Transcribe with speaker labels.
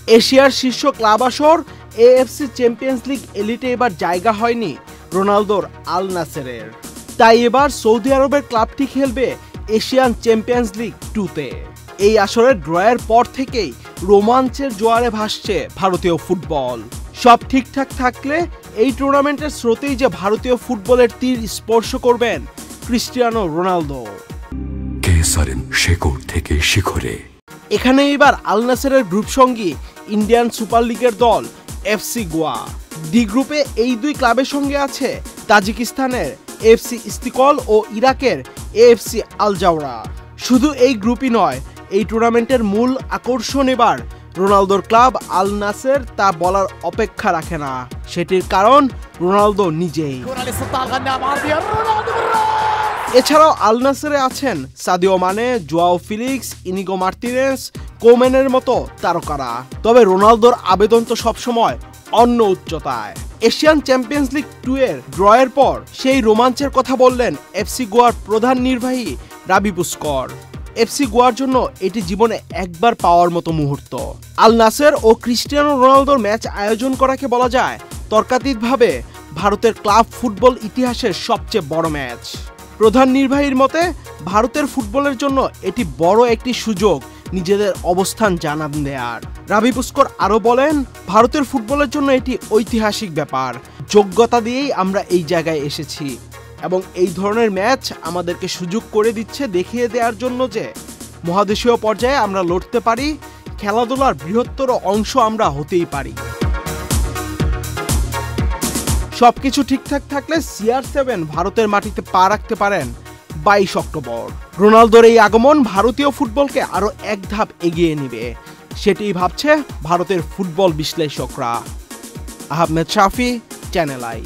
Speaker 1: এশিয়ার শীর্ষ ক্লাব আসর এএফসি চ্যাম্পিয়ন্স লিগ এলিটে এবার জায়গা হয়নি রোনালদোর আল নাসেরের। তাই এবার সৌদি আরবের ক্লাবটি খেলবে এশিয়ান চ্যাম্পিয়ন্স লিগ 2-তে। এই আসরের ড্রয়ের পর থেকেই রোমাঞ্চের জোয়ারে ভাসছে ভারতীয় ফুটবল। সব ঠিকঠাক থাকলে এই টুর্নামেন্টের স্রোতেই যে ভারতীয় ফুটবলের তীর স্পর্শ করবেন ক্রিস্টিয়ানো রোনালদো।
Speaker 2: শেকড় থেকে শিখরে।
Speaker 1: এখানে এবার আল নাসেরের গ্রুপ সঙ্গী ইন্ডিয়ান সুপার লিগের দল এফসি গোয়া। ডি গ্রুপে এই দুই ক্লাবের সঙ্গে আছে তাজিকিস্তানের এফসি ইস্তিকল ও ইরাকের এএফসি আল জাওরা। শুধু এই গ্রুপই নয়, এই টুর্নামেন্টের মূল আকর্ষণ এবার রোনালদোর ক্লাব আল নাসের, তা বলার অপেক্ষা রাখে না। সেটির কারণ রোনালদো নিজেই। এছাড়াও আল নাসেরে আছেন Sadio Mane, Joao ফিলিক্স, Inigo Martinez, কোমেনের মতো তারকারা। তবে রোনালদোর আবেদন তো সবসময় অন্য উচ্চতায়। এশিয়ান চ্যাম্পিয়ন্স লিগ 2 এর ড্রয়ের পর সেই রোমাঞ্চের কথা বললেন এফসি গোয়ার প্রধান নির্বাহী রাবি পুস্কর। এফসি গোয়ার জন্য এটি জীবনে একবার পাওয়ার মতো মুহূর্ত। আল নাসের ও ক্রিস্টিয়ানো রোনালদোর ম্যাচ আয়োজন করাকে বলা যায় তর্কাতীতভাবে ভারতের ক্লাব ফুটবল ইতিহাসের সবচেয়ে বড় ম্যাচ। প্রধান নির্বাহীর মতে ভারতের ফুটবলের জন্য এটি বড় একটি সুযোগ নিজেদের অবস্থান জানান দেয়ার। রাবি পুস্কর আরও বলেন, ভারতের ফুটবলের জন্য এটি ঐতিহাসিক ব্যাপার। যোগ্যতা দিয়েই আমরা এই জায়গায় এসেছি এবং এই ধরনের ম্যাচ আমাদেরকে সুযোগ করে দিচ্ছে দেখিয়ে দেওয়ার জন্য যে মহাদেশীয় পর্যায়ে আমরা লড়তে পারি, খেলাধুলার বৃহত্তর অংশ আমরা হতেই পারি। সবকিছু ঠিকঠাক থাকলে CR7 ভারতের মাটিতে পা রাখতে পারেন 22 অক্টোবর। রোনালদোর এই আগমন ভারতীয় ফুটবলকে আরো এক ধাপ এগিয়ে নেবে, সেটিই ভাবছে ভারতের ফুটবল বিশ্লেষকরা। আহমেদ শাফি, চ্যানেল আই।